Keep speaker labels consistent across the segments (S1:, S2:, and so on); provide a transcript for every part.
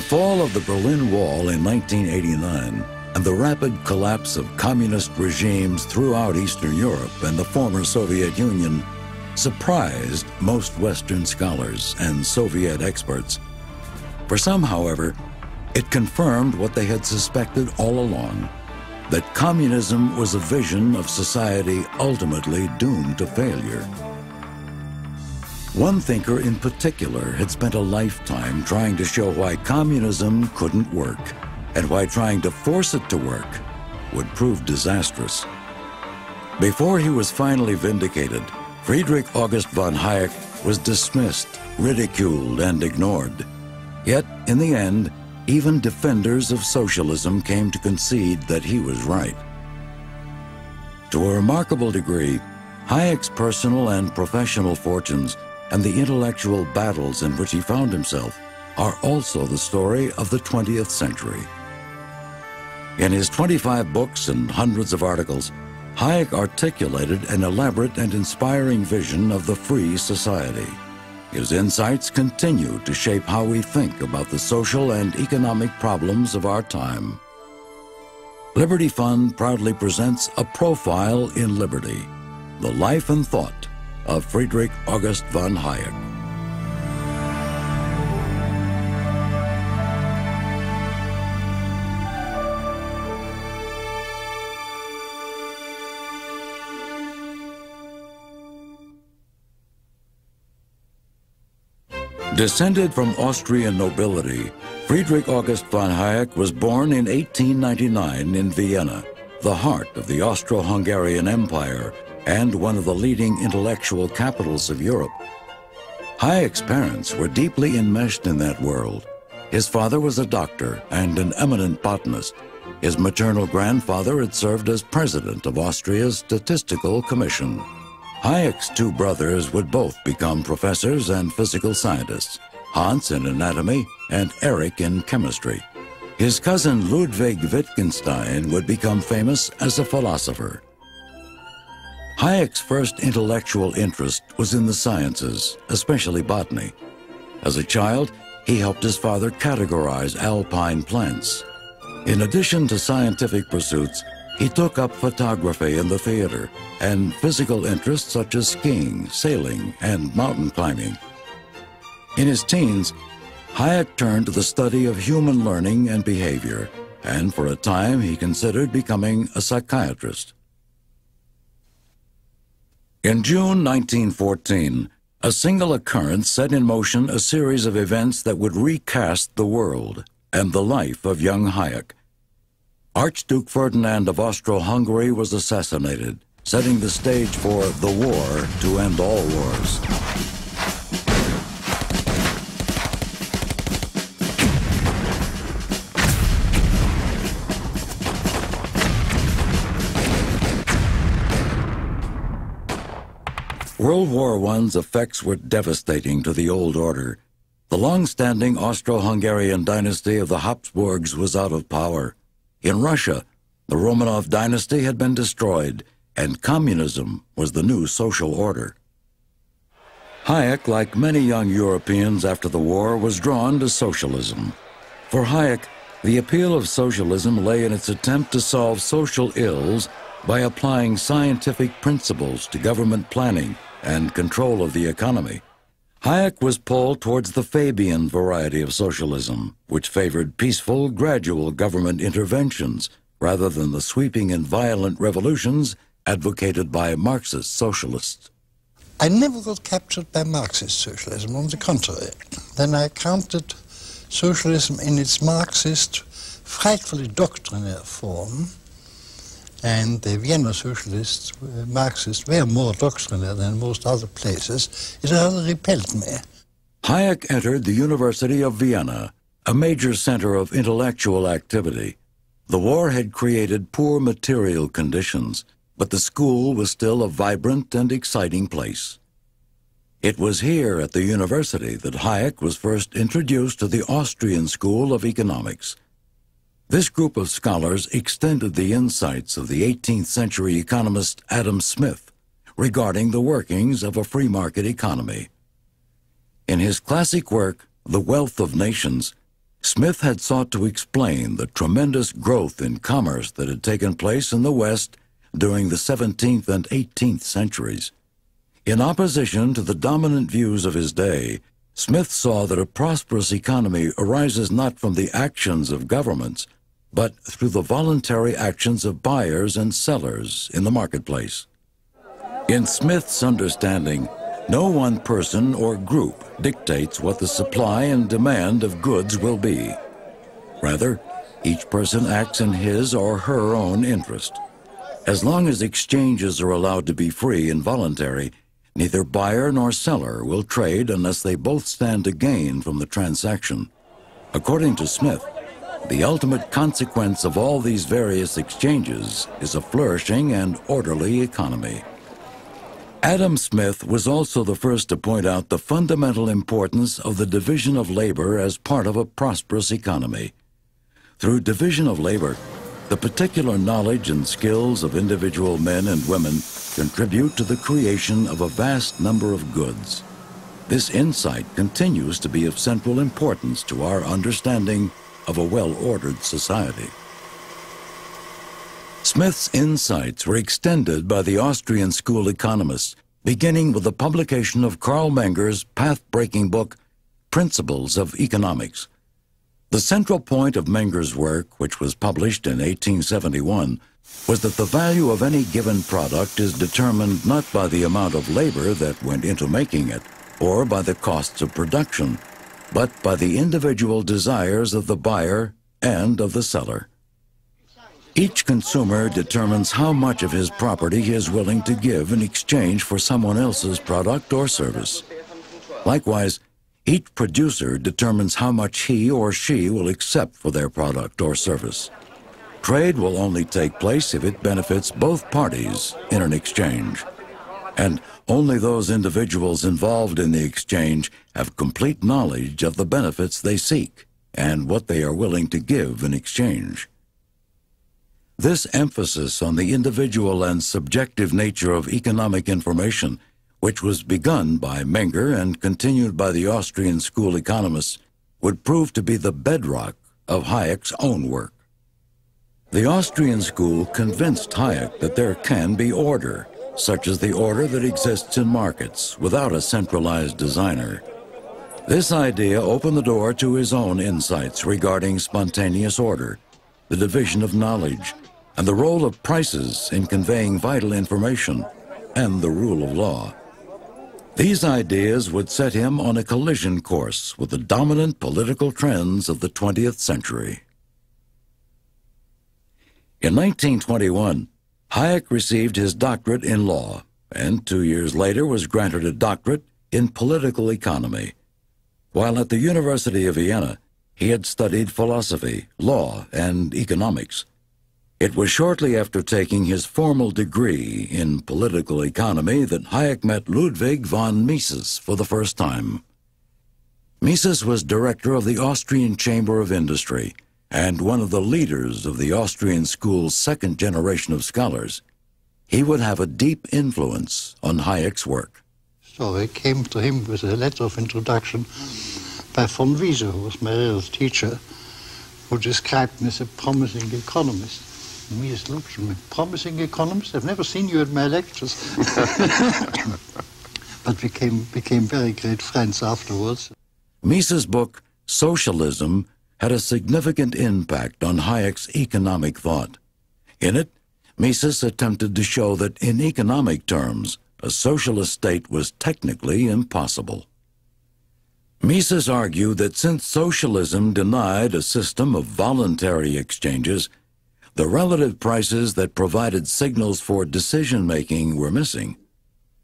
S1: fall of the Berlin Wall in 1989 and the rapid collapse of communist regimes throughout Eastern Europe and the former Soviet Union surprised most Western scholars and Soviet experts. For some, however, it confirmed what they had suspected all along, that communism was a vision of society ultimately doomed to failure. One thinker in particular had spent a lifetime trying to show why communism couldn't work and why trying to force it to work would prove disastrous. Before he was finally vindicated, Friedrich August von Hayek was dismissed, ridiculed, and ignored. Yet, in the end, even defenders of socialism came to concede that he was right. To a remarkable degree, Hayek's personal and professional fortunes and the intellectual battles in which he found himself are also the story of the 20th century. In his 25 books and hundreds of articles, Hayek articulated an elaborate and inspiring vision of the free society. His insights continue to shape how we think about the social and economic problems of our time. Liberty Fund proudly presents A Profile in Liberty, the life and thought of Friedrich August von Hayek. Descended from Austrian nobility, Friedrich August von Hayek was born in 1899 in Vienna, the heart of the Austro-Hungarian Empire and one of the leading intellectual capitals of Europe. Hayek's parents were deeply enmeshed in that world. His father was a doctor and an eminent botanist. His maternal grandfather had served as president of Austria's Statistical Commission. Hayek's two brothers would both become professors and physical scientists, Hans in anatomy and Erich in chemistry. His cousin Ludwig Wittgenstein would become famous as a philosopher. Hayek's first intellectual interest was in the sciences, especially botany. As a child, he helped his father categorize alpine plants. In addition to scientific pursuits, he took up photography and the theater, and physical interests such as skiing, sailing, and mountain climbing. In his teens, Hayek turned to the study of human learning and behavior, and for a time he considered becoming a psychiatrist. In June 1914, a single occurrence set in motion a series of events that would recast the world and the life of young Hayek. Archduke Ferdinand of Austro-Hungary was assassinated, setting the stage for the war to end all wars. World War I's effects were devastating to the old order. The long-standing Austro-Hungarian dynasty of the Habsburgs was out of power. In Russia, the Romanov dynasty had been destroyed, and communism was the new social order. Hayek, like many young Europeans after the war, was drawn to socialism. For Hayek, the appeal of socialism lay in its attempt to solve social ills by applying scientific principles to government planning and control of the economy. Hayek was pulled towards the Fabian variety of socialism, which favored peaceful, gradual government interventions rather than the sweeping and violent revolutions advocated by Marxist socialists.
S2: I never got captured by Marxist socialism, on the contrary. Then I counted socialism in its Marxist, frightfully doctrinaire form, and the Vienna socialists, Marxists, were more doctrinaire than most other places. It rather repelled me.
S1: Hayek entered the University of Vienna, a major center of intellectual activity. The war had created poor material conditions, but the school was still a vibrant and exciting place. It was here at the university that Hayek was first introduced to the Austrian School of Economics. This group of scholars extended the insights of the 18th century economist Adam Smith regarding the workings of a free market economy. In his classic work, The Wealth of Nations, Smith had sought to explain the tremendous growth in commerce that had taken place in the West during the 17th and 18th centuries. In opposition to the dominant views of his day, Smith saw that a prosperous economy arises not from the actions of governments, but through the voluntary actions of buyers and sellers in the marketplace. In Smith's understanding, no one person or group dictates what the supply and demand of goods will be. Rather, each person acts in his or her own interest. As long as exchanges are allowed to be free and voluntary, neither buyer nor seller will trade unless they both stand to gain from the transaction. According to Smith, the ultimate consequence of all these various exchanges is a flourishing and orderly economy. Adam Smith was also the first to point out the fundamental importance of the division of labor as part of a prosperous economy. Through division of labor, the particular knowledge and skills of individual men and women contribute to the creation of a vast number of goods. This insight continues to be of central importance to our understanding of a well-ordered society. Smith's insights were extended by the Austrian school economists, beginning with the publication of Karl Menger's path-breaking book, Principles of Economics. The central point of Menger's work, which was published in 1871, was that the value of any given product is determined not by the amount of labor that went into making it, or by the costs of production, but by the individual desires of the buyer and of the seller. Each consumer determines how much of his property he is willing to give in exchange for someone else's product or service. Likewise, each producer determines how much he or she will accept for their product or service. Trade will only take place if it benefits both parties in an exchange. And only those individuals involved in the exchange have complete knowledge of the benefits they seek and what they are willing to give in exchange. This emphasis on the individual and subjective nature of economic information, which was begun by Menger and continued by the Austrian school economists, would prove to be the bedrock of Hayek's own work. The Austrian school convinced Hayek that there can be order, such as the order that exists in markets, without a centralized designer. This idea opened the door to his own insights regarding spontaneous order, the division of knowledge, and the role of prices in conveying vital information, and the rule of law. These ideas would set him on a collision course with the dominant political trends of the 20th century. In 1921, Hayek received his doctorate in law, and 2 years later was granted a doctorate in political economy. While at the University of Vienna, he had studied philosophy, law, and economics. It was shortly after taking his formal degree in political economy that Hayek met Ludwig von Mises for the first time. Mises was director of the Austrian Chamber of Industry and one of the leaders of the Austrian school's second generation of scholars. He would have a deep influence on Hayek's work.
S2: So I came to him with a letter of introduction by von Wiese, who was my real teacher, who described me as a promising economist. Mises looked at me, promising economist? I've never seen you at my lectures. But we became very great friends afterwards.
S1: Mises' book, Socialism, had a significant impact on Hayek's economic thought. In it, Mises attempted to show that in economic terms, a socialist state was technically impossible. Mises argued that since socialism denied a system of voluntary exchanges, the relative prices that provided signals for decision-making were missing.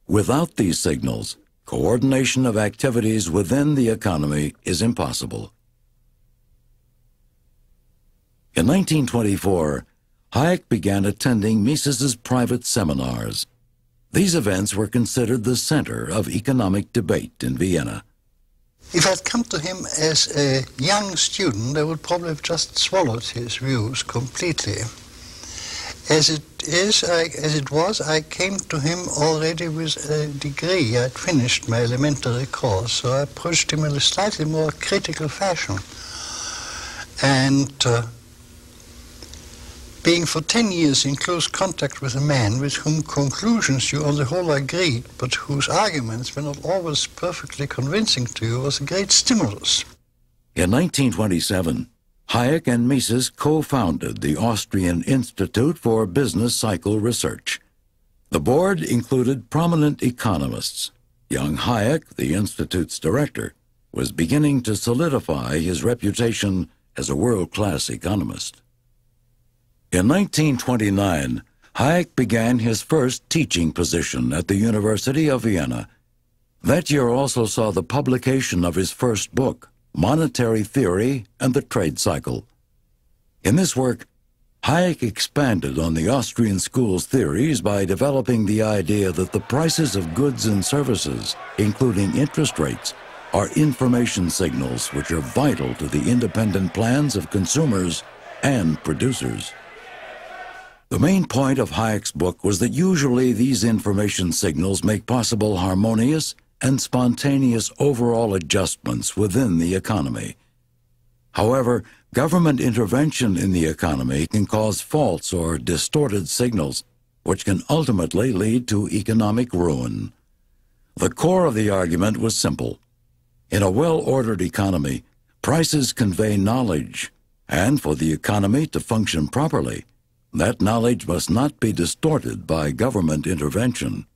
S1: Without these signals, coordination of activities within the economy is impossible. In 1924, Hayek began attending Mises's private seminars. These events were considered the center of economic debate in Vienna.
S2: If I'd come to him as a young student, I would probably have just swallowed his views completely. As it was, I came to him already with a degree. I'd finished my elementary course, so I approached him in a slightly more critical fashion. And I asked him, And being for 10 years in close contact with a man with whom conclusions you on the whole agreed, but whose arguments were not always perfectly convincing to you, was a great stimulus.
S1: In 1927, Hayek and Mises co-founded the Austrian Institute for Business Cycle Research. The board included prominent economists. Young Hayek, the Institute's director, was beginning to solidify his reputation as a world-class economist. In 1929, Hayek began his first teaching position at the University of Vienna. That year also saw the publication of his first book, Monetary Theory and the Trade Cycle. In this work, Hayek expanded on the Austrian school's theories by developing the idea that the prices of goods and services, including interest rates, are information signals which are vital to the independent plans of consumers and producers. The main point of Hayek's book was that usually these information signals make possible harmonious and spontaneous overall adjustments within the economy. However, government intervention in the economy can cause false or distorted signals, which can ultimately lead to economic ruin. The core of the argument was simple. In a well-ordered economy, prices convey knowledge, and for the economy to function properly, that knowledge must not be distorted by government intervention.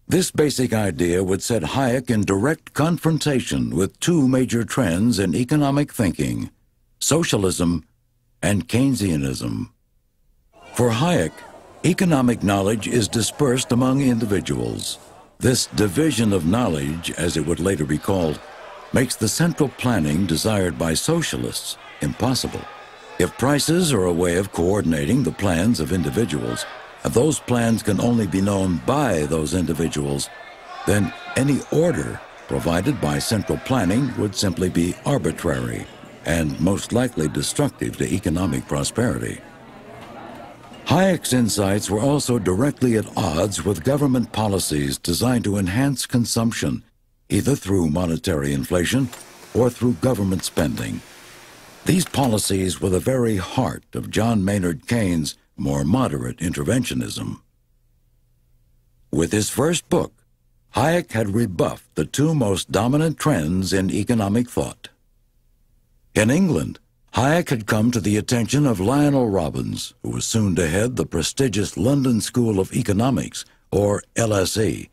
S1: This basic idea would set Hayek in direct confrontation with two major trends in economic thinking, socialism and Keynesianism. For Hayek, economic knowledge is dispersed among individuals. This division of knowledge, as it would later be called, makes the central planning desired by socialists impossible. If prices are a way of coordinating the plans of individuals, and those plans can only be known by those individuals, then any order provided by central planning would simply be arbitrary and most likely destructive to economic prosperity. Hayek's insights were also directly at odds with government policies designed to enhance consumption, either through monetary inflation or through government spending. These policies were the very heart of John Maynard Keynes' more moderate interventionism. With his first book, Hayek had rebuffed the two most dominant trends in economic thought. In England, Hayek had come to the attention of Lionel Robbins, who was soon to head the prestigious London School of Economics, or LSE.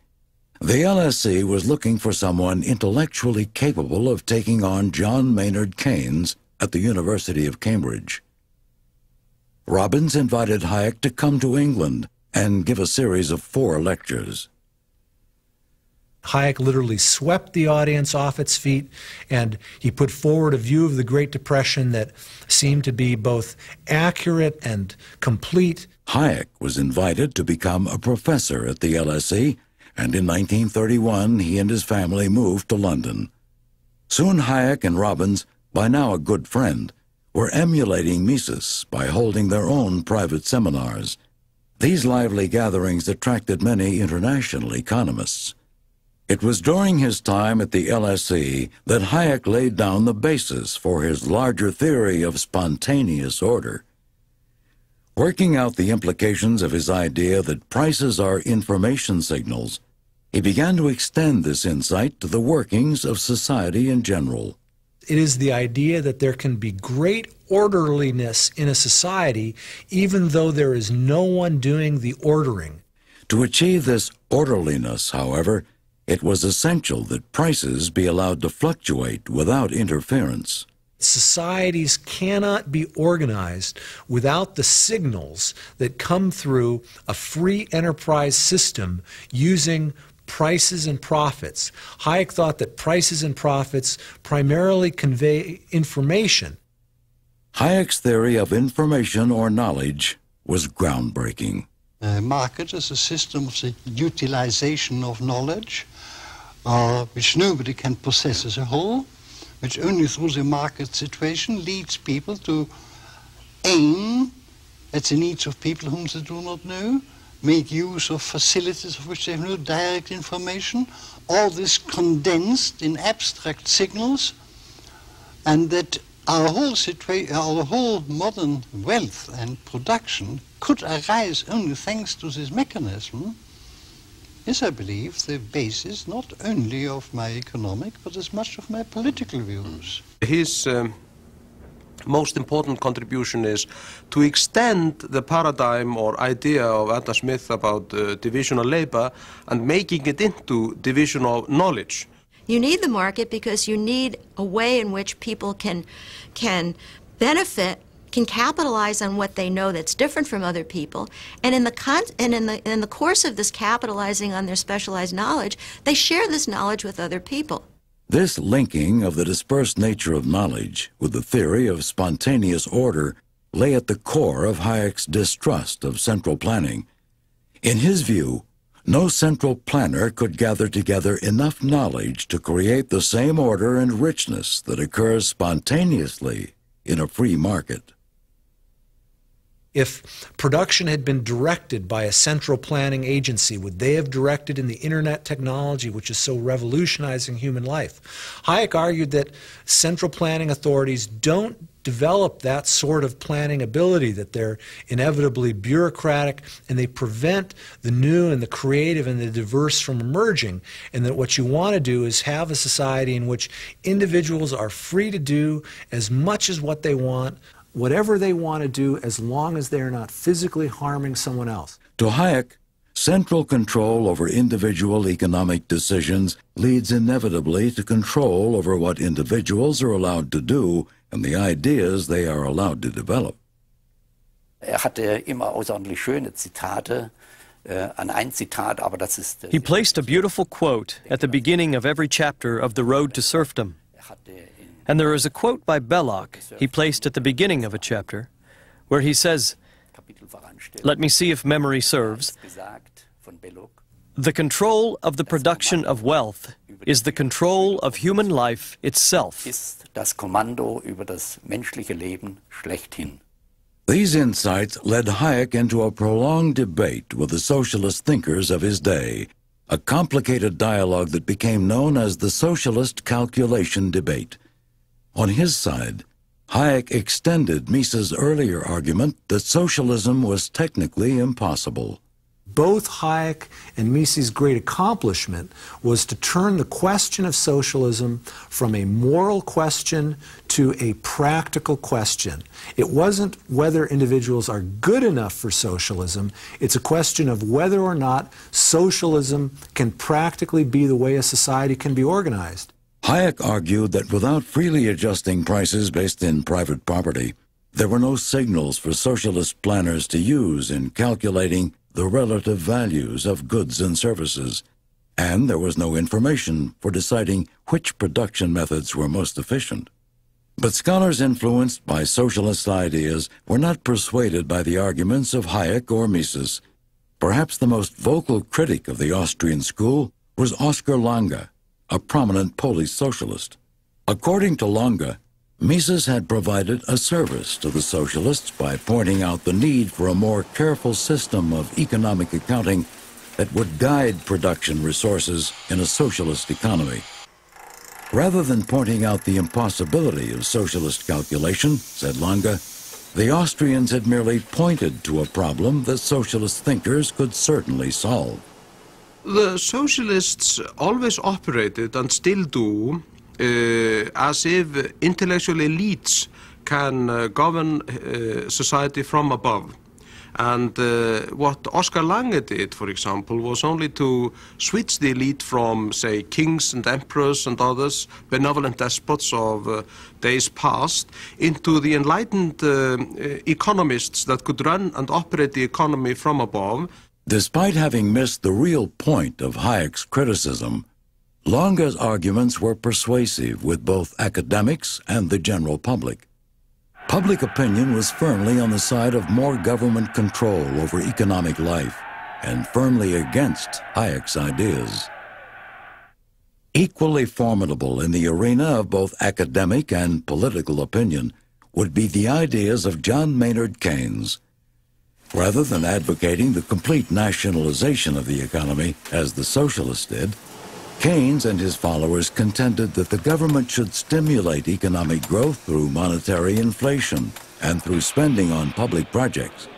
S1: The LSE was looking for someone intellectually capable of taking on John Maynard Keynes at the University of Cambridge. Robbins invited Hayek to come to England and give a series of 4 lectures.
S3: Hayek literally swept the audience off its feet, and he put forward a view of the Great Depression that seemed to be both accurate and complete.
S1: Hayek was invited to become a professor at the LSE, and in 1931 he and his family moved to London. Soon Hayek and Robbins, by now a good friend, were emulating Mises by holding their own private seminars. These lively gatherings attracted many international economists. It was during his time at the LSE that Hayek laid down the basis for his larger theory of spontaneous order. Working out the implications of his idea that prices are information signals, he began to extend this insight to the workings of society in general.
S3: It is the idea that there can be great orderliness in a society even though there is no one doing the ordering.
S1: To achieve this orderliness, however, it was essential that prices be allowed to fluctuate without interference.
S3: Societies cannot be organized without the signals that come through a free enterprise system using prices and profits. Hayek thought that prices and profits primarily convey information.
S1: Hayek's theory of information or knowledge was groundbreaking.
S2: A market is a system of the utilization of knowledge, which nobody can possess as a whole, which only through the market situation leads people to aim at the needs of people whom they do not know, make use of facilities of which they have no direct information, all this condensed in abstract signals, and that our whole modern wealth and production could arise only thanks to this mechanism is, I believe, the basis not only of my economic but as much of my political views.
S4: His most important contribution is to extend the paradigm or idea of Adam Smith about division of labor and making it into division of knowledge.
S5: You need the market because you need a way in which people can benefit, can capitalize on what they know that's different from other people, and in the course of this capitalizing on their specialized knowledge, they share this knowledge with other people.
S1: This linking of the dispersed nature of knowledge with the theory of spontaneous order lay at the core of Hayek's distrust of central planning. In his view, no central planner could gather together enough knowledge to create the same order and richness that occurs spontaneously in a free market.
S3: If production had been directed by a central planning agency, would they have directed in the internet technology, which is so revolutionizing human life? Hayek argued that central planning authorities don't develop that sort of planning ability, that they're inevitably bureaucratic and they prevent the new and the creative and the diverse from emerging, and that what you want to do is have a society in which individuals are free to do as much as what they want, whatever they want to do, as long as they're not physically harming someone else.
S1: To Hayek, central control over individual economic decisions leads inevitably to control over what individuals are allowed to do and the ideas they are allowed to develop.
S6: Hatte immer außerordentlich schöne Zitate.
S7: He placed a beautiful quote at the beginning of every chapter of The Road to Serfdom. And there is a quote by Belloc he placed at the beginning of a chapter where he says, let me see if memory serves, the control of the production of wealth is the control of human life itself.
S6: Das Kommando über das menschliche Leben schlechthin.
S1: These insights led Hayek into a prolonged debate with the socialist thinkers of his day, a complicated dialogue that became known as the socialist calculation debate. On his side, Hayek extended Mises' earlier argument that socialism was technically impossible.
S3: Both Hayek and Mises' great accomplishment was to turn the question of socialism from a moral question to a practical question. It wasn't whether individuals are good enough for socialism, it's a question of whether or not socialism can practically be the way a society can be organized.
S1: Hayek argued that without freely adjusting prices based in private property, there were no signals for socialist planners to use in calculating the relative values of goods and services, and there was no information for deciding which production methods were most efficient. But scholars influenced by socialist ideas were not persuaded by the arguments of Hayek or Mises. Perhaps the most vocal critic of the Austrian school was Oskar Lange, a prominent Polish socialist. According to Lange, Mises had provided a service to the socialists by pointing out the need for a more careful system of economic accounting that would guide production resources in a socialist economy. Rather than pointing out the impossibility of socialist calculation, said Lange, the Austrians had merely pointed to a problem that socialist thinkers could certainly solve.
S4: The socialists always operated, and still do, as if intellectual elites can govern society from above. And what Oskar Lange did, for example, was only to switch the elite from, say, kings and emperors and others, benevolent despots of days past, into the enlightened economists that could run and operate the economy from above.
S1: Despite having missed the real point of Hayek's criticism, Lange's arguments were persuasive with both academics and the general public. Public opinion was firmly on the side of more government control over economic life and firmly against Hayek's ideas. Equally formidable in the arena of both academic and political opinion would be the ideas of John Maynard Keynes. Rather than advocating the complete nationalization of the economy, as the socialists did, Keynes and his followers contended that the government should stimulate economic growth through monetary inflation and through spending on public projects.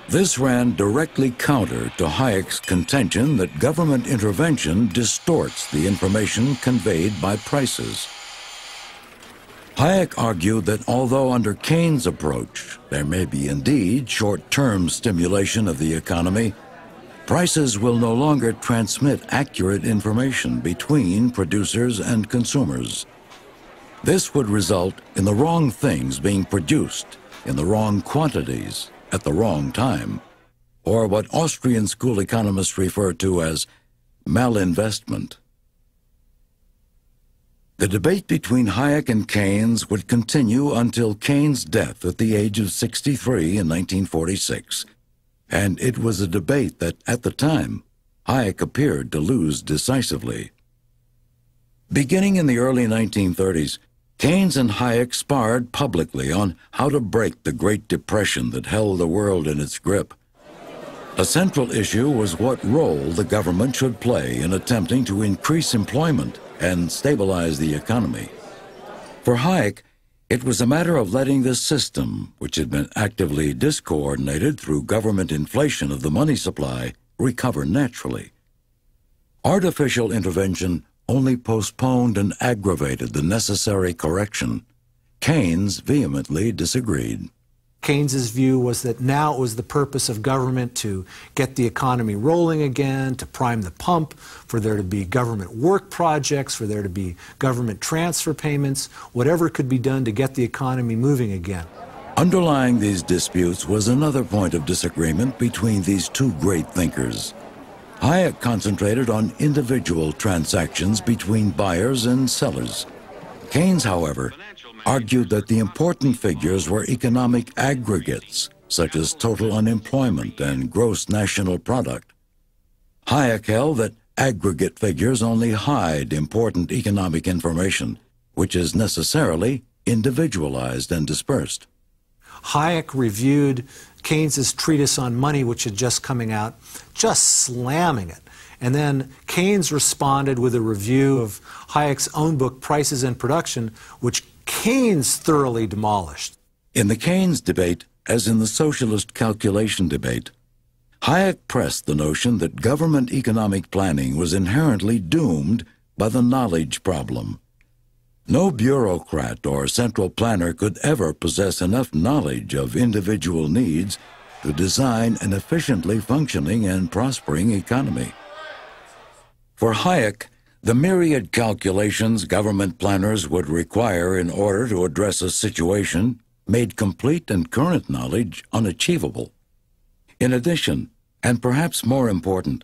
S1: This ran directly counter to Hayek's contention that government intervention distorts the information conveyed by prices. Hayek argued that although under Keynes' approach there may be indeed short-term stimulation of the economy, prices will no longer transmit accurate information between producers and consumers. This would result in the wrong things being produced in the wrong quantities at the wrong time, or what Austrian school economists refer to as malinvestment. The debate between Hayek and Keynes would continue until Keynes' death at the age of 63 in 1946, and it was a debate that, at the time, Hayek appeared to lose decisively. Beginning in the early 1930s, Keynes and Hayek sparred publicly on how to break the Great Depression that held the world in its grip. A central issue was what role the government should play in attempting to increase employment and stabilize the economy. For Hayek, it was a matter of letting the system, which had been actively discoordinated through government inflation of the money supply, recover naturally. Artificial intervention only postponed and aggravated the necessary correction. Keynes vehemently disagreed.
S3: Keynes's view was that now it was the purpose of government to get the economy rolling again, to prime the pump, for there to be government work projects, for there to be government transfer payments, whatever could be done to get the economy moving again.
S1: Underlying these disputes was another point of disagreement between these two great thinkers. Hayek concentrated on individual transactions between buyers and sellers. Keynes, however, argued that the important figures were economic aggregates, such as total unemployment and gross national product. Hayek held that aggregate figures only hide important economic information, which is necessarily individualized and dispersed.
S3: Hayek reviewed Keynes's treatise on money, which had just coming out, just slamming it. And then Keynes responded with a review of Hayek's own book, Prices and Production, which Keynes thoroughly demolished.
S1: In the Keynes debate, as in the socialist calculation debate, Hayek pressed the notion that government economic planning was inherently doomed by the knowledge problem. No bureaucrat or central planner could ever possess enough knowledge of individual needs to design an efficiently functioning and prospering economy. For Hayek, the myriad calculations government planners would require in order to address a situation made complete and current knowledge unachievable. In addition, and perhaps more important,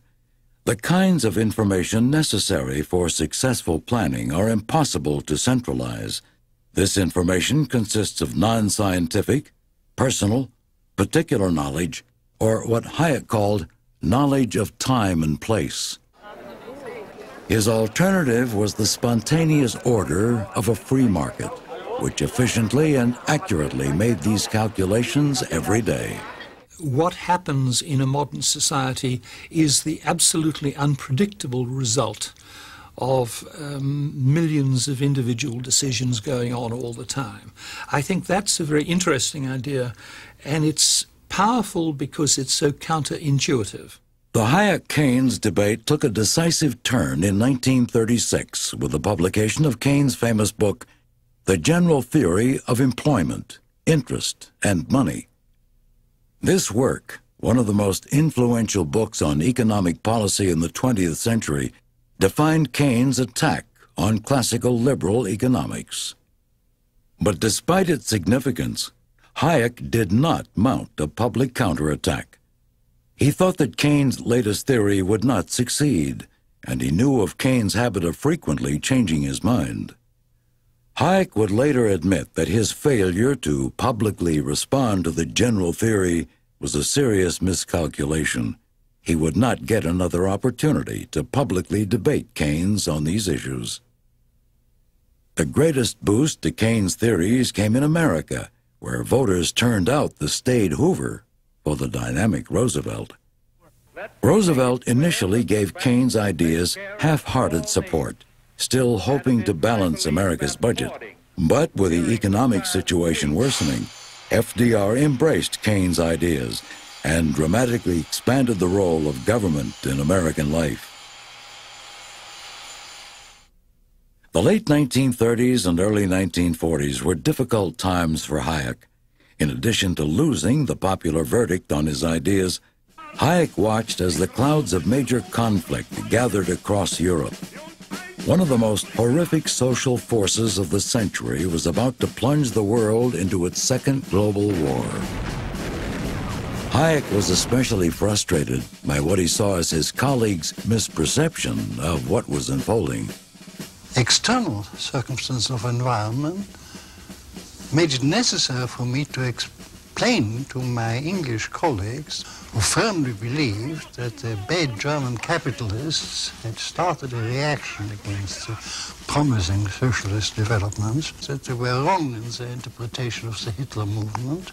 S1: the kinds of information necessary for successful planning are impossible to centralize. This information consists of non-scientific, personal, particular knowledge, or what Hayek called knowledge of time and place. His alternative was the spontaneous order of a free market, which efficiently and accurately made these calculations every day.
S8: What happens in a modern society is the absolutely unpredictable result of millions of individual decisions going on all the time. I think that's a very interesting idea, and it's powerful because it's so counterintuitive.
S1: The Hayek-Keynes debate took a decisive turn in 1936 with the publication of Keynes' famous book, The General Theory of Employment, Interest, and Money. This work, one of the most influential books on economic policy in the 20th century, defined Keynes' attack on classical liberal economics. But despite its significance, Hayek did not mount a public counterattack. He thought that Keynes' latest theory would not succeed, and he knew of Keynes' habit of frequently changing his mind. Hayek would later admit that his failure to publicly respond to the general theory was a serious miscalculation. He would not get another opportunity to publicly debate Keynes on these issues. The greatest boost to Keynes' theories came in America, where voters turned out the staid Hoover for the dynamic Roosevelt. Roosevelt initially gave Keynes' ideas half-hearted support, still hoping to balance America's budget. But with the economic situation worsening, FDR embraced Keynes' ideas and dramatically expanded the role of government in American life. The late 1930s and early 1940s were difficult times for Hayek. In addition to losing the popular verdict on his ideas, Hayek watched as the clouds of major conflict gathered across Europe. One of the most horrific social forces of the century was about to plunge the world into its second global war. Hayek was especially frustrated by what he saw as his colleagues' misperception of what was unfolding.
S2: External circumstances of environment made it necessary for me to explain to my English colleagues, who firmly believed that the bad German capitalists had started a reaction against the promising socialist developments, that they were wrong in their interpretation of the Hitler movement.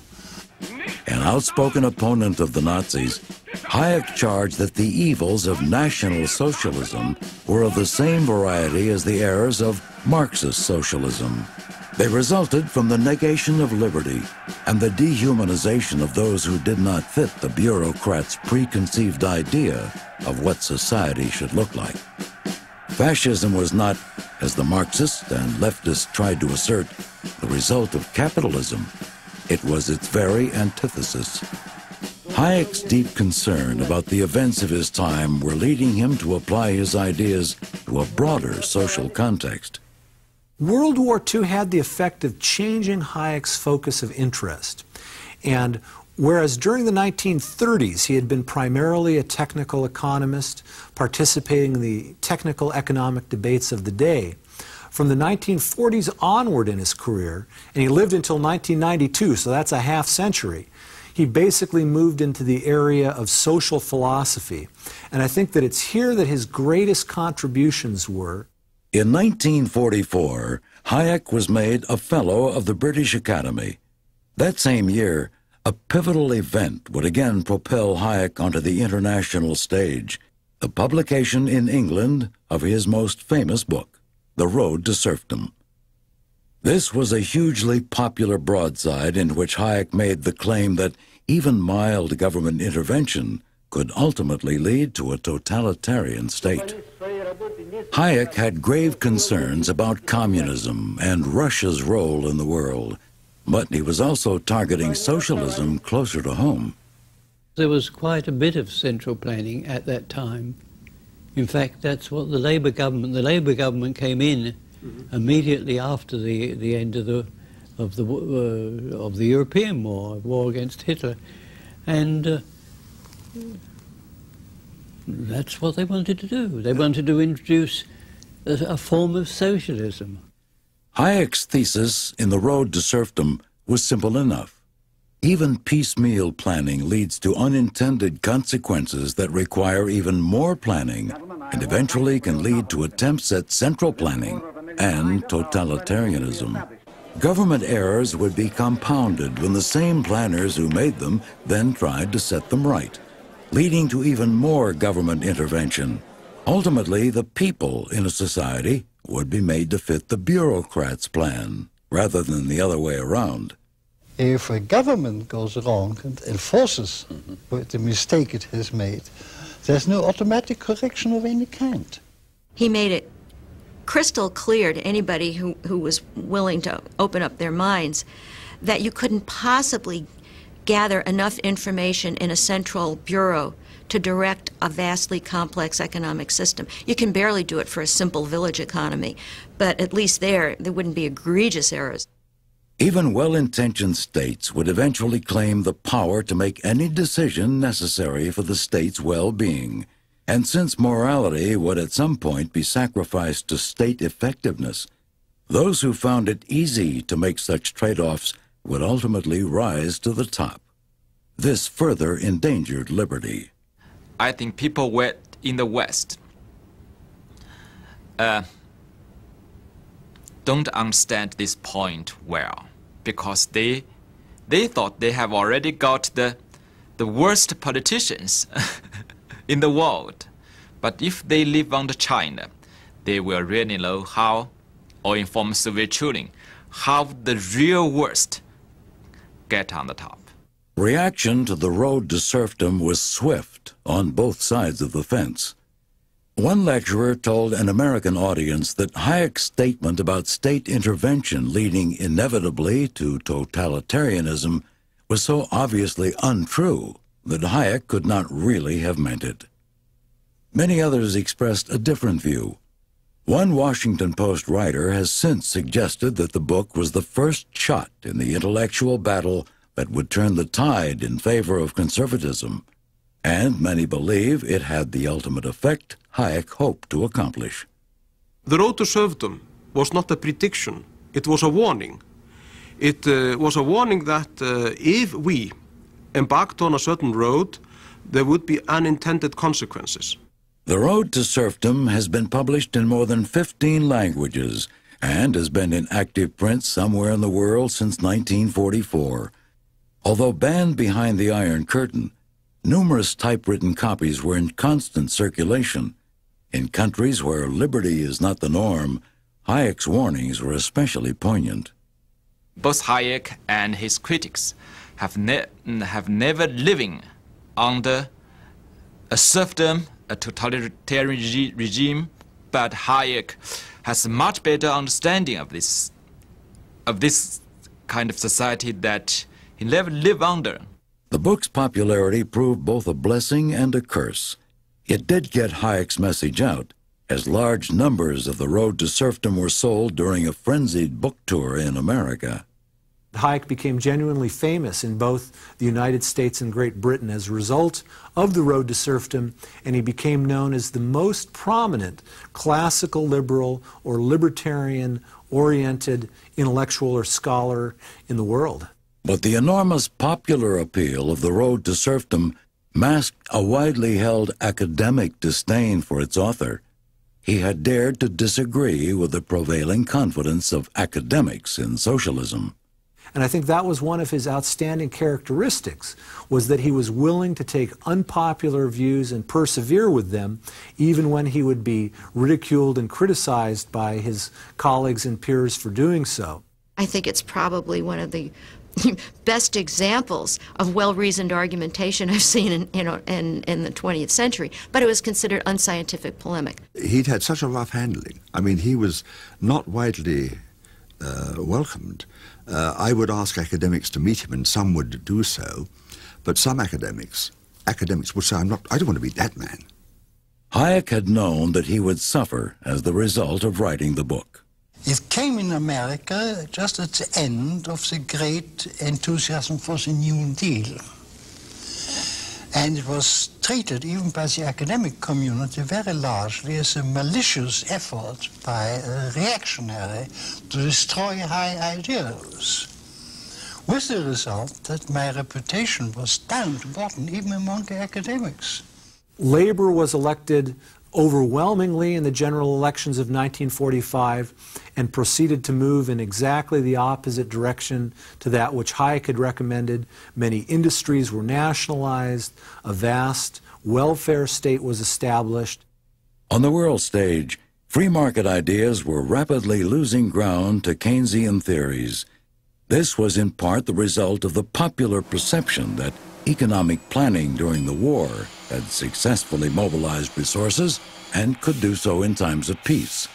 S1: An outspoken opponent of the Nazis, Hayek charged that the evils of National Socialism were of the same variety as the errors of Marxist socialism. They resulted from the negation of liberty and the dehumanization of those who did not fit the bureaucrats' preconceived idea of what society should look like. Fascism was not, as the Marxists and leftists tried to assert, the result of capitalism. It was its very antithesis. Hayek's deep concern about the events of his time were leading him to apply his ideas to a broader social context.
S3: World War II had the effect of changing Hayek's focus of interest. And whereas during the 1930s he had been primarily a technical economist, participating in the technical economic debates of the day, from the 1940s onward in his career, and he lived until 1992, so that's a half century, he basically moved into the area of social philosophy. And I think that it's here that his greatest contributions were.
S1: In 1944, Hayek was made a Fellow of the British Academy. That same year, a pivotal event would again propel Hayek onto the international stage, the publication in England of his most famous book, The Road to Serfdom. This was a hugely popular broadside in which Hayek made the claim that even mild government intervention could ultimately lead to a totalitarian state. Hayek had grave concerns about communism and Russia's role in the world, but he was also targeting socialism closer to home.
S9: There was quite a bit of central planning at that time. In fact, that's what the Labour government came in immediately after the end of the European war against Hitler, and that's what they wanted to do. They wanted to introduce a form of socialism.
S1: Hayek's thesis in The Road to Serfdom was simple enough. Even piecemeal planning leads to unintended consequences that require even more planning and eventually can lead to attempts at central planning and totalitarianism. Government errors would be compounded when the same planners who made them then tried to set them right, leading to even more government intervention. Ultimately, the people in a society would be made to fit the bureaucrats' plan, rather than the other way around.
S2: If a government goes wrong and enforces the mistake it has made, there's no automatic correction of any kind.
S5: He made it crystal clear to anybody who was willing to open up their minds that you couldn't possibly gather enough information in a central bureau to direct a vastly complex economic system. You can barely do it for a simple village economy, but at least there wouldn't be egregious errors.
S1: Even well-intentioned states would eventually claim the power to make any decision necessary for the state's well-being. And since morality would at some point be sacrificed to state effectiveness, those who found it easy to make such trade-offs would ultimately rise to the top. This further endangered liberty.
S10: I think people in the West don't understand this point well, because they thought they have already got the worst politicians in the world. But if they live under China, they will really know how, or inform Soviet children, how the real worst get on the top.
S1: Reaction to the road to serfdom was swift on both sides of the fence. One lecturer told an American audience that Hayek's statement about state intervention leading inevitably to totalitarianism was so obviously untrue that Hayek could not really have meant it. Many others expressed a different view. One Washington Post writer has since suggested that the book was the first shot in the intellectual battle that would turn the tide in favor of conservatism, and many believe it had the ultimate effect Hayek hoped to accomplish.
S4: The road to serfdom was not a prediction, it was a warning. It was a warning that if we embarked on a certain road, there would be unintended consequences.
S1: The Road to Serfdom has been published in more than 15 languages and has been in active print somewhere in the world since 1944. Although banned behind the Iron Curtain, numerous typewritten copies were in constant circulation. In countries where liberty is not the norm, Hayek's warnings were especially poignant.
S10: Both Hayek and his critics have never living under a serfdom, a totalitarian regime, but Hayek has a much better understanding of this kind of society that he never lived under.
S1: The book's popularity proved both a blessing and a curse. It did get Hayek's message out, as large numbers of The Road to Serfdom were sold during a frenzied book tour in America.
S3: Hayek became genuinely famous in both the United States and Great Britain as a result of The Road to Serfdom, and he became known as the most prominent classical liberal or libertarian-oriented intellectual or scholar in the world.
S1: But the enormous popular appeal of The Road to Serfdom masked a widely held academic disdain for its author. He had dared to disagree with the prevailing confidence of academics in socialism.
S3: And I think that was one of his outstanding characteristics, was that he was willing to take unpopular views and persevere with them, even when he would be ridiculed and criticized by his colleagues and peers for doing so.
S5: I think it's probably one of the best examples of well-reasoned argumentation I've seen in the 20th century, but it was considered unscientific polemic.
S11: He'd had such a rough handling. I mean, he was not widely welcomed. I would ask academics to meet him, and some would do so, but some academics would say, I don't want to be that man.
S1: Hayek had known that he would suffer as the result of writing the book.
S2: It came in America just at the end of the great enthusiasm for the New Deal. And it was treated, even by the academic community, very largely as a malicious effort by a reactionary to destroy high ideals. With the result that my reputation was down to bottom, even among the academics.
S3: Labor was elected overwhelmingly in the general elections of 1945 and proceeded to move in exactly the opposite direction to that which Hayek had recommended. Many industries were nationalized, a vast welfare state was established.
S1: On the world stage, free market ideas were rapidly losing ground to Keynesian theories. This was in part the result of the popular perception that economic planning during the war had successfully mobilized resources and could do so in times of peace.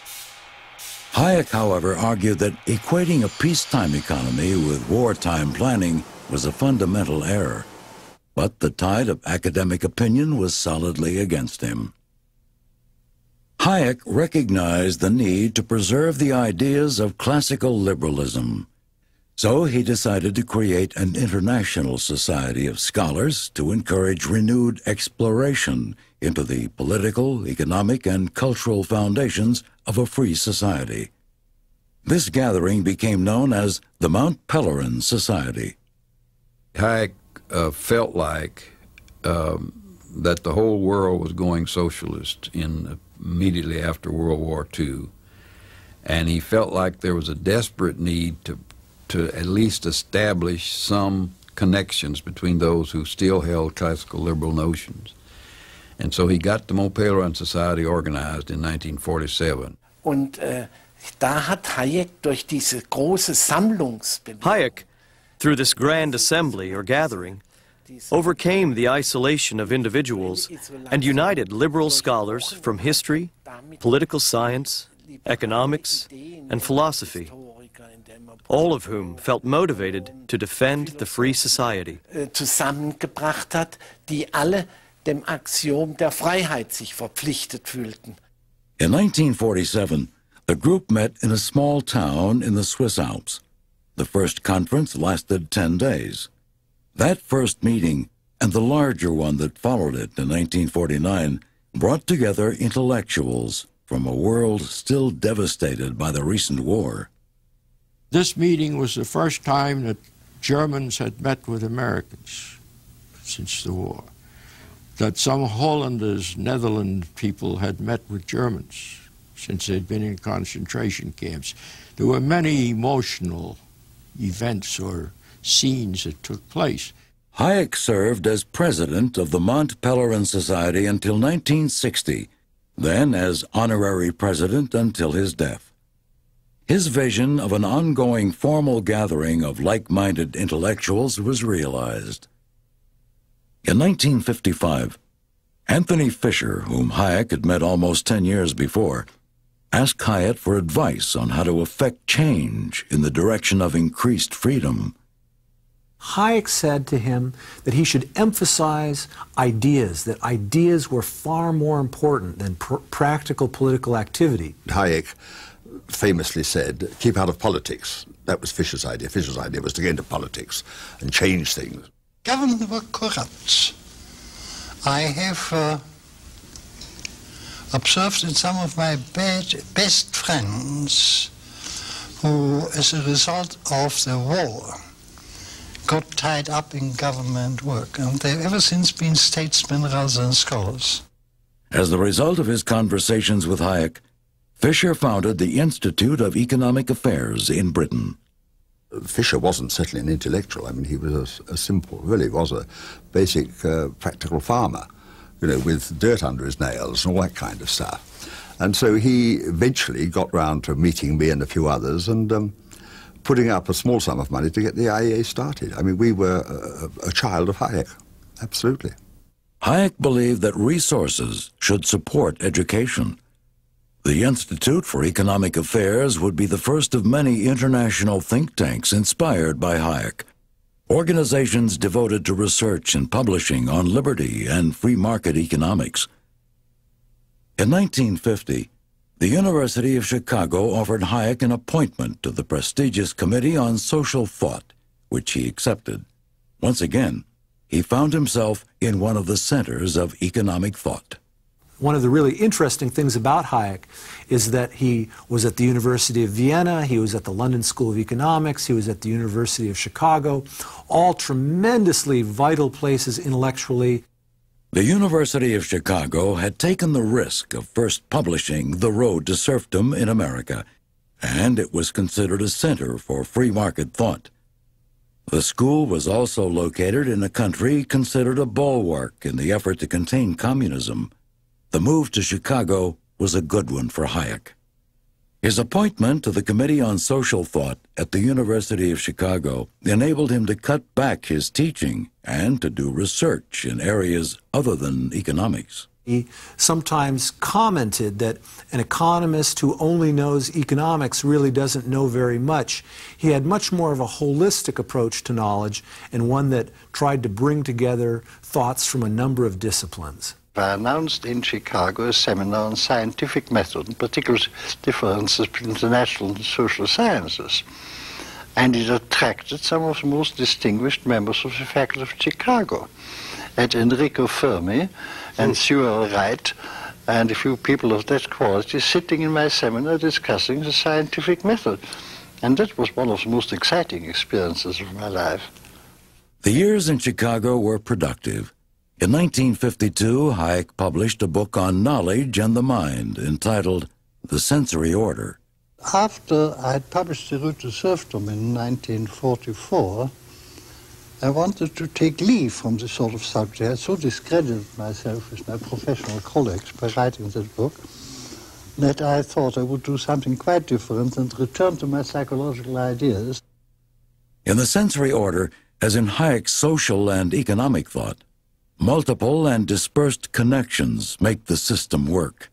S1: Hayek, however, argued that equating a peacetime economy with wartime planning was a fundamental error. But the tide of academic opinion was solidly against him. Hayek recognized the need to preserve the ideas of classical liberalism. So he decided to create an international society of scholars to encourage renewed exploration into the political, economic, and cultural foundations of a free society. This gathering became known as the Mount Pelerin Society.
S12: Hayek felt like that the whole world was going socialist immediately after World War II, and he felt like there was a desperate need to at least establish some connections between those who still held classical liberal notions. And so he got the Montpellier Society organized in 1947.
S13: Und da hat Hayek durch diese große Sammlungsbewegung,
S7: Hayek, through this grand assembly or gathering, overcame the isolation of individuals and united liberal scholars from history, political science, economics, and philosophy, all of whom felt motivated to defend the free society.
S13: zusammengebracht hat, die alle dem Axiom der Freiheit sich verpflichtet fühlten.
S1: In 1947, the group met in a small town in the Swiss Alps. The first conference lasted 10 days. That first meeting, and the larger one that followed it in 1949, brought together intellectuals from a world still devastated by the recent war.
S14: This meeting was the first time that Germans had met with Americans since the war, that some Hollanders, Netherlands people had met with Germans since they'd been in concentration camps. There were many emotional events or scenes that took place.
S1: Hayek served as president of the Mont Pelerin Society until 1960, then as honorary president until his death. His vision of an ongoing formal gathering of like-minded intellectuals was realized. In 1955, Anthony Fisher, whom Hayek had met almost 10 years before, asked Hayek for advice on how to effect change in the direction of increased freedom.
S3: Hayek said to him that he should emphasize ideas, that ideas were far more important than practical political activity.
S11: Hayek famously said, keep out of politics. That was Fisher's idea. Fisher's idea was to get into politics and change things.
S2: Government were corrupt. I have observed in some of my best friends who, as a result of the war, got tied up in government work, and they've ever since been statesmen rather than scholars.
S1: As the result of his conversations with Hayek, Fisher founded the Institute of Economic Affairs in Britain.
S11: Fisher wasn't certainly an intellectual. I mean, he was a simple, really was a basic practical farmer, you know, with dirt under his nails and all that kind of stuff. And so he eventually got round to meeting me and a few others and putting up a small sum of money to get the IEA started. I mean, we were a child of Hayek, absolutely.
S1: Hayek believed that resources should support education. The Institute for Economic Affairs would be the first of many international think tanks inspired by Hayek, organizations devoted to research and publishing on liberty and free market economics. In 1950, the University of Chicago offered Hayek an appointment to the prestigious Committee on Social Thought, which he accepted. Once again, he found himself in one of the centers of economic thought.
S3: One of the really interesting things about Hayek is that he was at the University of Vienna, he was at the London School of Economics, he was at the University of Chicago, all tremendously vital places intellectually.
S1: The University of Chicago had taken the risk of first publishing The Road to Serfdom in America, and it was considered a center for free market thought. The school was also located in a country considered a bulwark in the effort to contain communism. The move to Chicago was a good one for Hayek. His appointment to the Committee on Social Thought at the University of Chicago enabled him to cut back his teaching and to do research in areas other than economics.
S3: He sometimes commented that an economist who only knows economics really doesn't know very much. He had much more of a holistic approach to knowledge and one that tried to bring together thoughts from a number of disciplines.
S2: I announced in Chicago a seminar on scientific method, and particular differences between the natural and social sciences. And it attracted some of the most distinguished members of the faculty of Chicago. And Enrico Fermi and Sewell Wright and a few people of that quality sitting in my seminar discussing the scientific method. And that was one of the most exciting experiences of my life.
S1: The years in Chicago were productive. In 1952, Hayek published a book on knowledge and the mind entitled The Sensory Order.
S2: After I had published The Road to Serfdom in 1944, I wanted to take leave from this sort of subject. I had so discredited myself with my professional colleagues by writing that book that I thought I would do something quite different and return to my psychological ideas.
S1: In the sensory order, as in Hayek's social and economic thought, multiple and dispersed connections make the system work.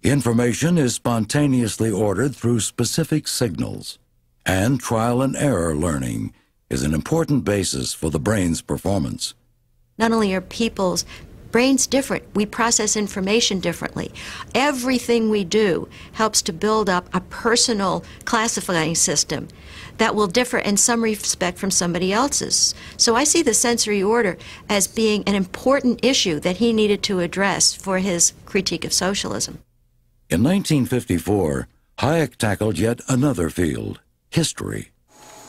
S1: Information is spontaneously ordered through specific signals, and trial and error learning is an important basis for the brain's performance.
S5: Not only are people's brains different, we process information differently. Everything we do helps to build up a personal classifying system that will differ in some respect from somebody else's. So I see the sensory order as being an important issue that he needed to address for his critique of socialism.
S1: In 1954, Hayek tackled yet another field, history.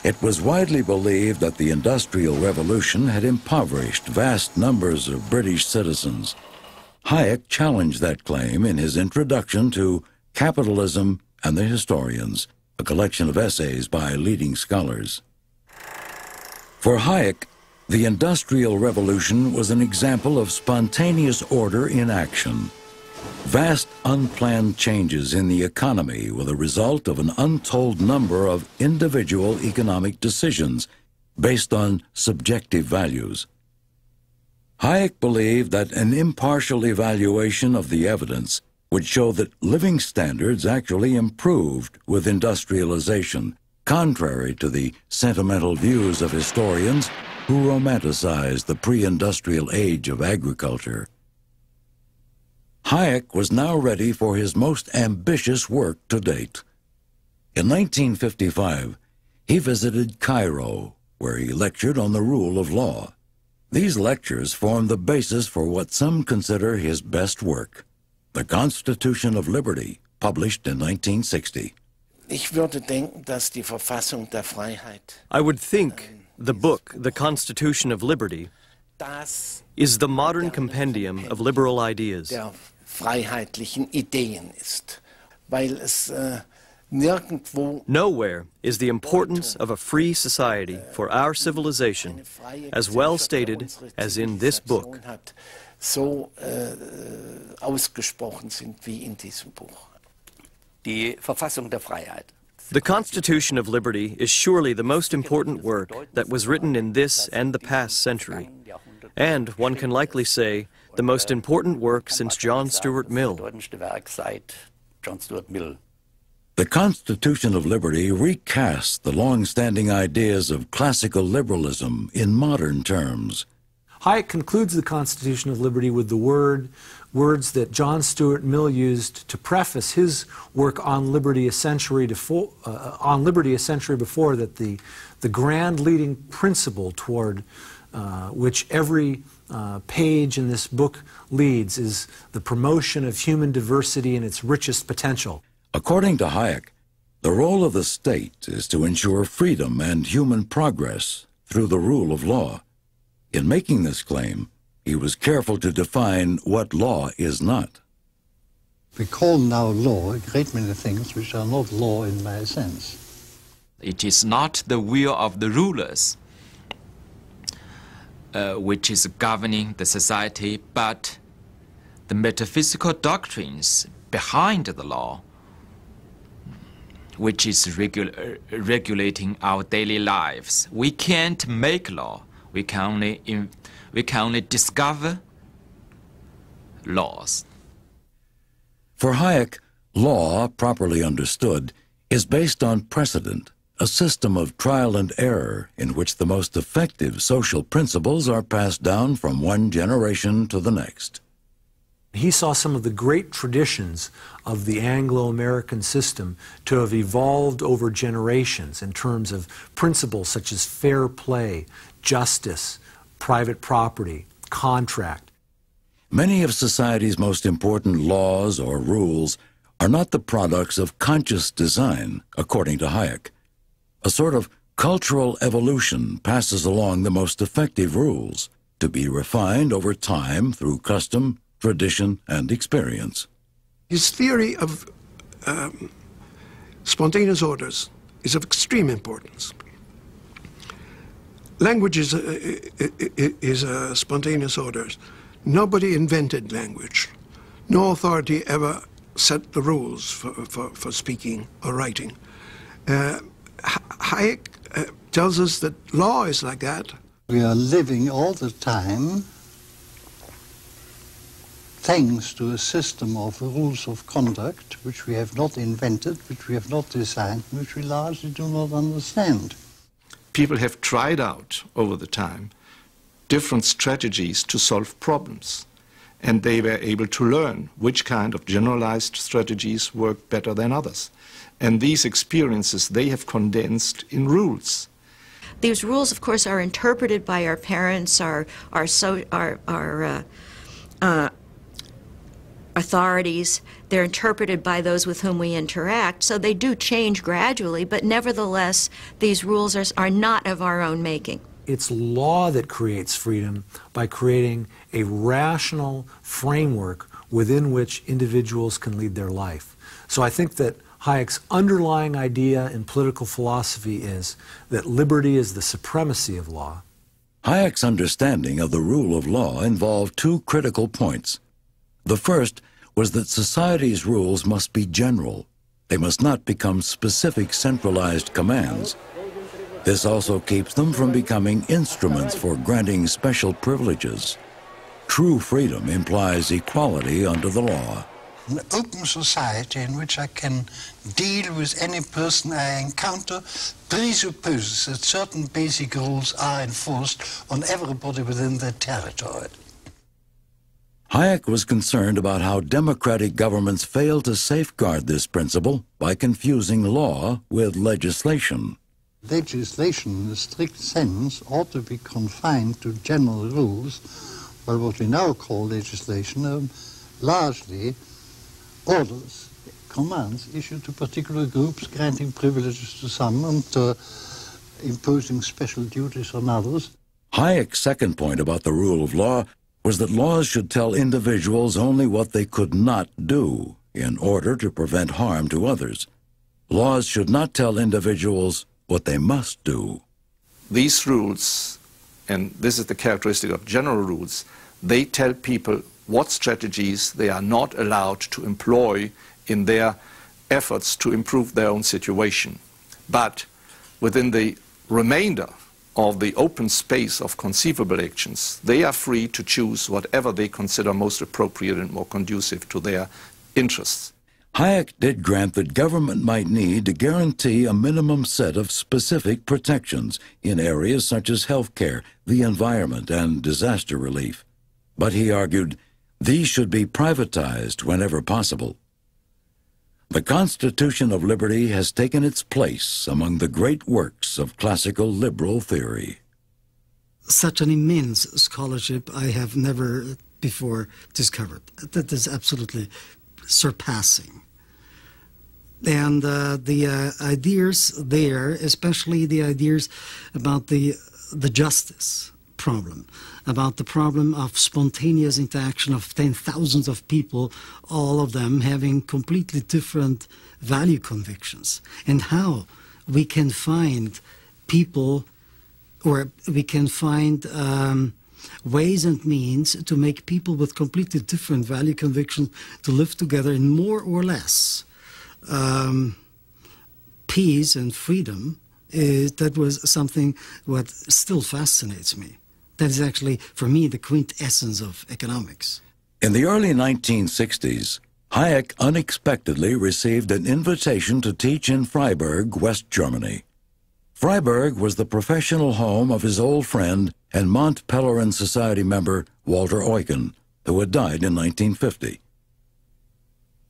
S1: It was widely believed that the Industrial Revolution had impoverished vast numbers of British citizens. Hayek challenged that claim in his introduction to Capitalism and the Historians, a collection of essays by leading scholars. For Hayek, the Industrial Revolution was an example of spontaneous order in action. Vast unplanned changes in the economy were the result of an untold number of individual economic decisions based on subjective values. Hayek believed that an impartial evaluation of the evidence would show that living standards actually improved with industrialization, contrary to the sentimental views of historians who romanticized the pre-industrial age of agriculture. Hayek was now ready for his most ambitious work to date. In 1955, he visited Cairo, where he lectured on the rule of law. These lectures formed the basis for what some consider his best work, the Constitution of Liberty, published in 1960.
S7: I would think the book, The Constitution of Liberty, is the modern compendium of liberal ideas. Nowhere is the importance of a free society for our civilization as well stated as in this book. The Constitution of Liberty is surely the most important work that was written in this and the past century, and one can likely say the most important work since John Stuart Mill.
S1: The Constitution of Liberty recasts the long-standing ideas of classical liberalism in modern terms.
S3: Hayek concludes the Constitution of Liberty with the words that John Stuart Mill used to preface his work on liberty a century before, that the grand leading principle toward which every page in this book leads is the promotion of human diversity in its richest potential.
S1: According to Hayek, the role of the state is to ensure freedom and human progress through the rule of law. In making this claim, he was careful to define what law is not.
S2: We call now law a great many things which are not law in my sense.
S10: It is not the will of the rulers which is governing the society, but the metaphysical doctrines behind the law, which is regulating our daily lives. We can't make law. We can only discover laws.
S1: For Hayek, law, properly understood, is based on precedent, a system of trial and error in which the most effective social principles are passed down from one generation to the next.
S3: He saw some of the great traditions of the Anglo-American system to have evolved over generations in terms of principles such as fair play, justice, private property, contract.
S1: Many of society's most important laws or rules are not the products of conscious design, according to Hayek. A sort of cultural evolution passes along the most effective rules, to be refined over time through custom, tradition, and experience.
S15: His theory of spontaneous orders is of extreme importance. language is a spontaneous order. Nobody invented language. No authority ever set the rules for speaking or writing. Hayek tells us that law is like that.
S2: We are living all the time thanks to a system of rules of conduct which we have not invented, which we have not designed, which we largely do not understand.
S16: People have tried out over the time different strategies to solve problems, and they were able to learn which kind of generalized strategies work better than others. And these experiences they have condensed in rules.
S5: These rules, of course, are interpreted by our parents, our authorities. They're interpreted by those with whom we interact, so they do change gradually, but nevertheless, these rules are not of our own making.
S3: It's law that creates freedom by creating a rational framework within which individuals can lead their life. So I think that Hayek's underlying idea in political philosophy is that liberty is the supremacy of law.
S1: Hayek's understanding of the rule of law involved two critical points. The first was that society's rules must be general. They must not become specific centralized commands. This also keeps them from becoming instruments for granting special privileges. True freedom implies equality under the law.
S2: An open society in which I can deal with any person I encounter presupposes that certain basic rules are enforced on everybody within their territory.
S1: Hayek was concerned about how democratic governments fail to safeguard this principle by confusing law with legislation.
S2: Legislation, in a strict sense, ought to be confined to general rules, while what we now call legislation are largely orders, commands issued to particular groups, granting privileges to some and imposing special duties on others.
S1: Hayek's second point about the rule of law was that laws should tell individuals only what they could not do in order to prevent harm to others. Laws should not tell individuals what they must do.
S16: These rules, and this is the characteristic of general rules, they tell people what strategies they are not allowed to employ in their efforts to improve their own situation. But within the remainder of the open space of conceivable actions, they are free to choose whatever they consider most appropriate and more conducive to their interests.
S1: Hayek did grant that government might need to guarantee a minimum set of specific protections in areas such as health care, the environment, and disaster relief. But he argued these should be privatized whenever possible. The Constitution of Liberty has taken its place among the great works of classical liberal theory.
S17: Such an immense scholarship I have never before discovered. That is absolutely surpassing. And the ideas there, especially the ideas about the justice problem, about the problem of spontaneous interaction of 10,000s of people, all of them having completely different value convictions, and how we can find people, or we can find ways and means to make people with completely different value convictions to live together in more or less peace and freedom. That was something what still fascinates me. That is actually, for me, the quintessence of economics.
S1: In the early 1960s, Hayek unexpectedly received an invitation to teach in Freiburg, West Germany. Freiburg was the professional home of his old friend and Mont Pelerin Society member Walter Eucken, who had died in 1950.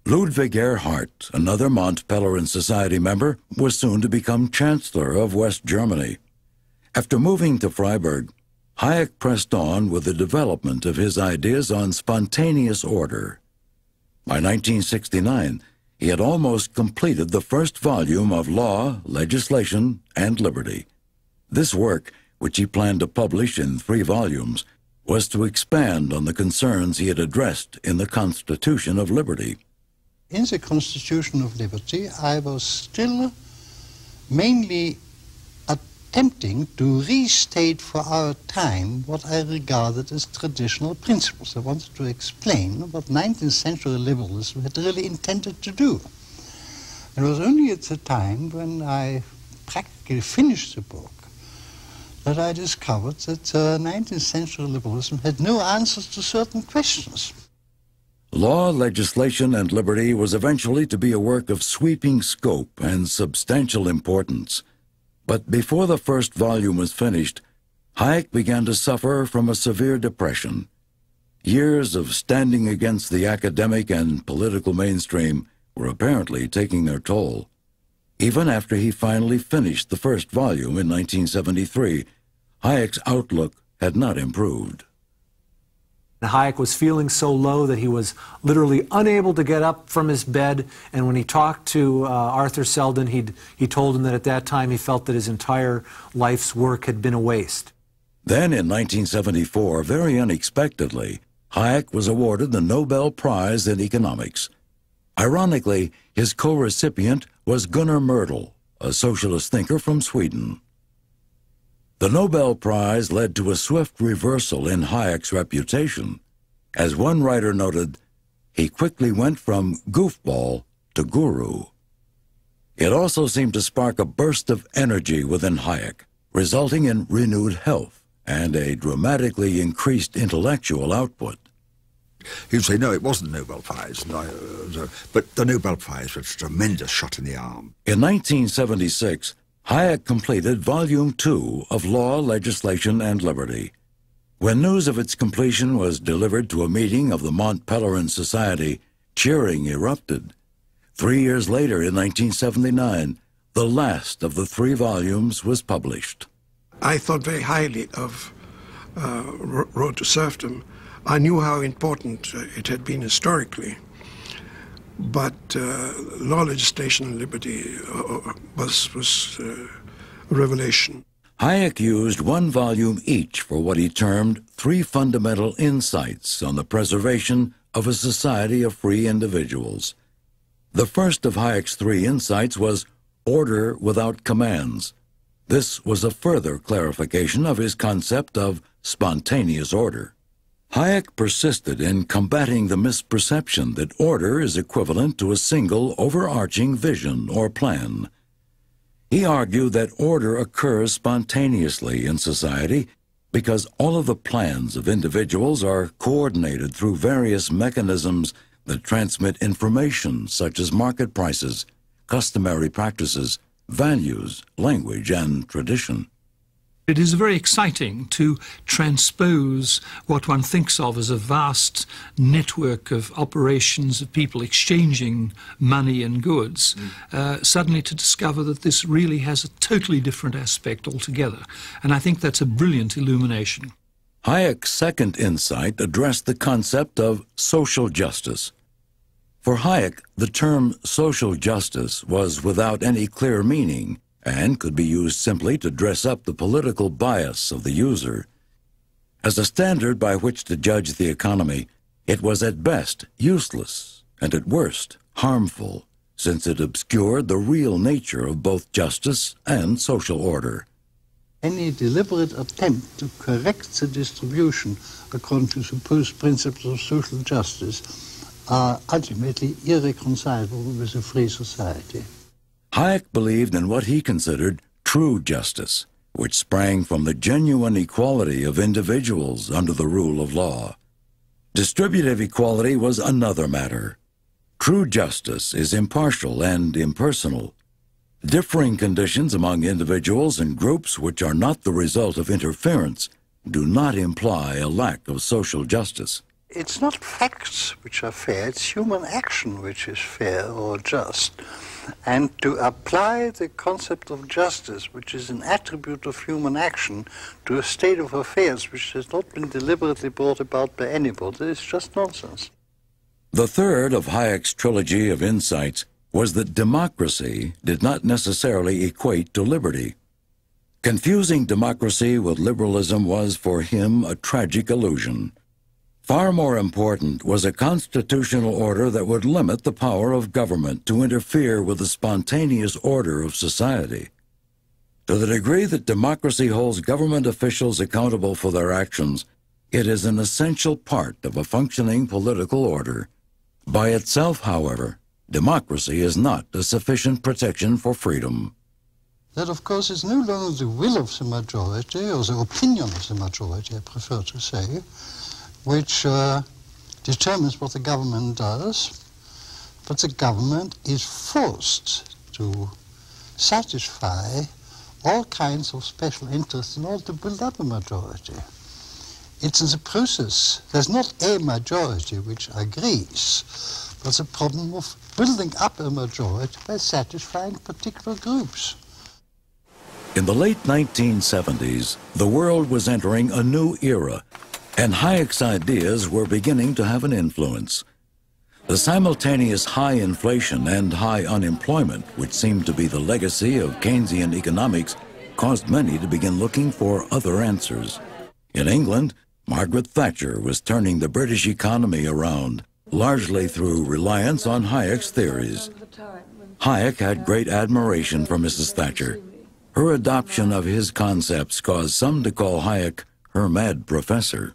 S1: Ludwig Erhard, another Mont Pelerin Society member, was soon to become Chancellor of West Germany. After moving to Freiburg, Hayek pressed on with the development of his ideas on spontaneous order. By 1969, he had almost completed the first volume of Law, Legislation, and Liberty. This work, which he planned to publish in 3 volumes, was to expand on the concerns he had addressed in the Constitution of Liberty.
S2: In the Constitution of Liberty, I was still mainly attempting to restate for our time what I regarded as traditional principles. I wanted to explain what 19th century liberalism had really intended to do. It was only at the time when I practically finished the book that I discovered that 19th century liberalism had no answers to certain questions.
S1: Law, Legislation, and Liberty was eventually to be a work of sweeping scope and substantial importance. But before the first volume was finished, Hayek began to suffer from a severe depression. Years of standing against the academic and political mainstream were apparently taking their toll. Even after he finally finished the first volume in 1973, Hayek's outlook had not improved.
S3: Hayek was feeling so low that he was literally unable to get up from his bed, and when he talked to Arthur Selden, he told him that at that time he felt that his entire life's work had been a waste.
S1: Then in 1974, very unexpectedly, Hayek was awarded the Nobel Prize in Economics. Ironically, his co-recipient was Gunnar Myrdal, a socialist thinker from Sweden. The Nobel Prize led to a swift reversal in Hayek's reputation. As one writer noted, he quickly went from goofball to guru. It also seemed to spark a burst of energy within Hayek, resulting in renewed health and a dramatically increased intellectual output.
S11: He'd say, no, it wasn't the Nobel Prize, but the Nobel Prize was a tremendous shot in the arm.
S1: In 1976, Hayek completed Volume 2 of Law, Legislation, and Liberty. When news of its completion was delivered to a meeting of the Mont Pelerin Society, cheering erupted. 3 years later, in 1979, the last of the 3 volumes was published.
S15: I thought very highly of Road to Serfdom. I knew how important it had been historically. But Law, Legislation, and Liberty was a revelation.
S1: Hayek used 1 volume each for what he termed 3 fundamental insights on the preservation of a society of free individuals. The first of Hayek's 3 insights was order without commands. This was a further clarification of his concept of spontaneous order. Hayek persisted in combating the misperception that order is equivalent to a single overarching vision or plan. He argued that order occurs spontaneously in society because all of the plans of individuals are coordinated through various mechanisms that transmit information such as market prices, customary practices, values, language, and tradition.
S8: It is very exciting to transpose what one thinks of as a vast network of operations of people exchanging money and goods, suddenly to discover that this really has a totally different aspect altogether. And I think that's a brilliant illumination.
S1: Hayek's second insight addressed the concept of social justice. For Hayek, the term social justice was without any clear meaning and could be used simply to dress up the political bias of the user. As a standard by which to judge the economy, it was at best useless and at worst harmful, since it obscured the real nature of both justice and social order.
S2: Any deliberate attempt to correct the distribution according to supposed principles of social justice are ultimately irreconcilable with a free society.
S1: Hayek believed in what he considered true justice, which sprang from the genuine equality of individuals under the rule of law. Distributive equality was another matter. True justice is impartial and impersonal. Differing conditions among individuals and groups which are not the result of interference do not imply a lack of social justice.
S2: It's not facts which are fair, it's human action which is fair or just. And to apply the concept of justice, which is an attribute of human action, to a state of affairs which has not been deliberately brought about by anybody, is just nonsense.
S1: The third of Hayek's trilogy of insights was that democracy did not necessarily equate to liberty. Confusing democracy with liberalism was, for him, a tragic illusion. Far more important was a constitutional order that would limit the power of government to interfere with the spontaneous order of society. To the degree that democracy holds government officials accountable for their actions, it is an essential part of a functioning political order. By itself, however, democracy is not a sufficient protection for freedom.
S2: That, of course, is no longer the will of the majority, or the opinion of the majority, I prefer to say, which determines what the government does, but the government is forced to satisfy all kinds of special interests in order to build up a majority. It's in the process. There's not a majority which agrees, but the problem of building up a majority by satisfying particular groups.
S1: In the late 1970s, the world was entering a new era, and Hayek's ideas were beginning to have an influence. The simultaneous high inflation and high unemployment, which seemed to be the legacy of Keynesian economics, caused many to begin looking for other answers. In England, Margaret Thatcher was turning the British economy around, largely through reliance on Hayek's theories. Hayek had great admiration for Mrs. Thatcher. Her adoption of his concepts caused some to call Hayek her mad professor.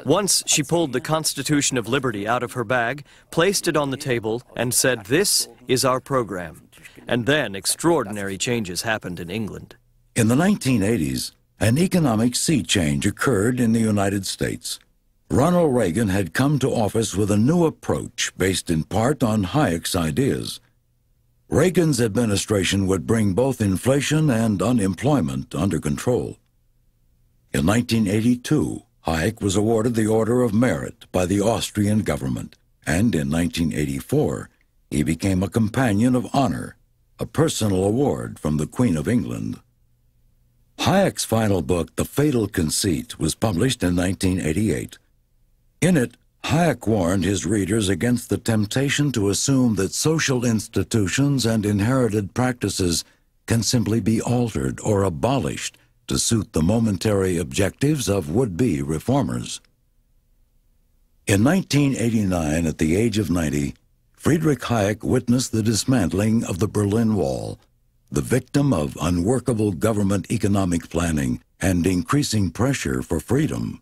S7: Once she pulled the Constitution of Liberty out of her bag, placed it on the table, and said, "This is our program." And then extraordinary changes happened in England.
S1: In the 1980s, an economic sea change occurred in the United States. Ronald Reagan had come to office with a new approach based in part on Hayek's ideas. Reagan's administration would bring both inflation and unemployment under control. In 1982, Hayek was awarded the Order of Merit by the Austrian government, and in 1984, he became a Companion of Honor, a personal award from the Queen of England. Hayek's final book, The Fatal Conceit, was published in 1988. In it, Hayek warned his readers against the temptation to assume that social institutions and inherited practices can simply be altered or abolished to suit the momentary objectives of would-be reformers. In 1989, at the age of 90, Friedrich Hayek witnessed the dismantling of the Berlin Wall, the victim of unworkable government economic planning and increasing pressure for freedom.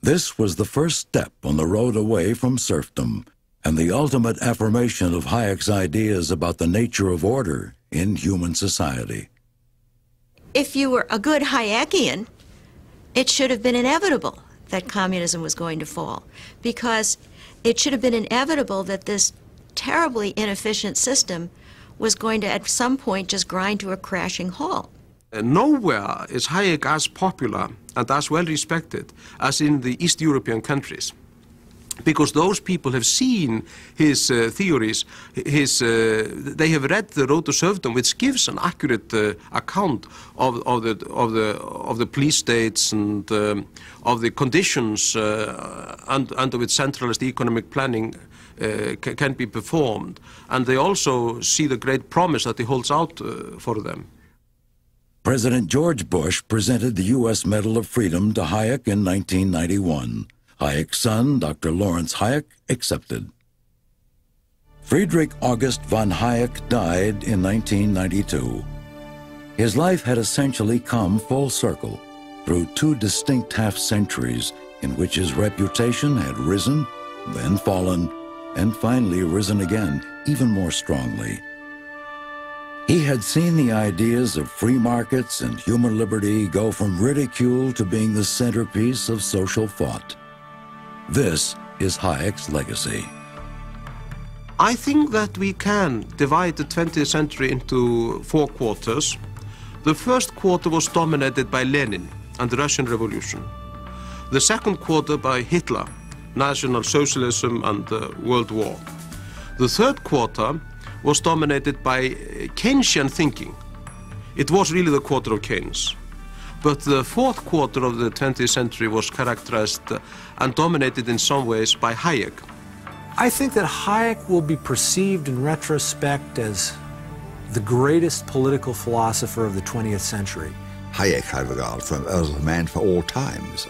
S1: This was the first step on the road away from serfdom and the ultimate affirmation of Hayek's ideas about the nature of order in human society.
S5: If you were a good Hayekian, it should have been inevitable that communism was going to fall, because it should have been inevitable that this terribly inefficient system was going to at some point just grind to a crashing halt.
S4: Nowhere is Hayek as popular and as well respected as in the East European countries, because those people have seen his theories. They have read The Road to Serfdom, which gives an accurate account of the police states and of the conditions under which centralist economic planning can be performed, and they also see the great promise that he holds out for them.
S1: President George Bush presented the U.S. Medal of Freedom to Hayek in 1991. Hayek's son, Dr. Lawrence Hayek, accepted. Friedrich August von Hayek died in 1992. His life had essentially come full circle through two distinct half-centuries in which his reputation had risen, then fallen, and finally risen again, even more strongly. He had seen the ideas of free markets and human liberty go from ridicule to being the centerpiece of social thought. This is Hayek's legacy.
S4: I think that we can divide the 20th century into 4 quarters. The first quarter was dominated by Lenin and the Russian Revolution. The second quarter by Hitler, National Socialism and the World War. The third quarter was dominated by Keynesian thinking. It was really the quarter of Keynes. But the fourth quarter of the 20th century was characterized and dominated in some ways by Hayek.
S3: I think that Hayek will be perceived in retrospect as the greatest political philosopher of the 20th century.
S11: Hayek I regard as a man for all times.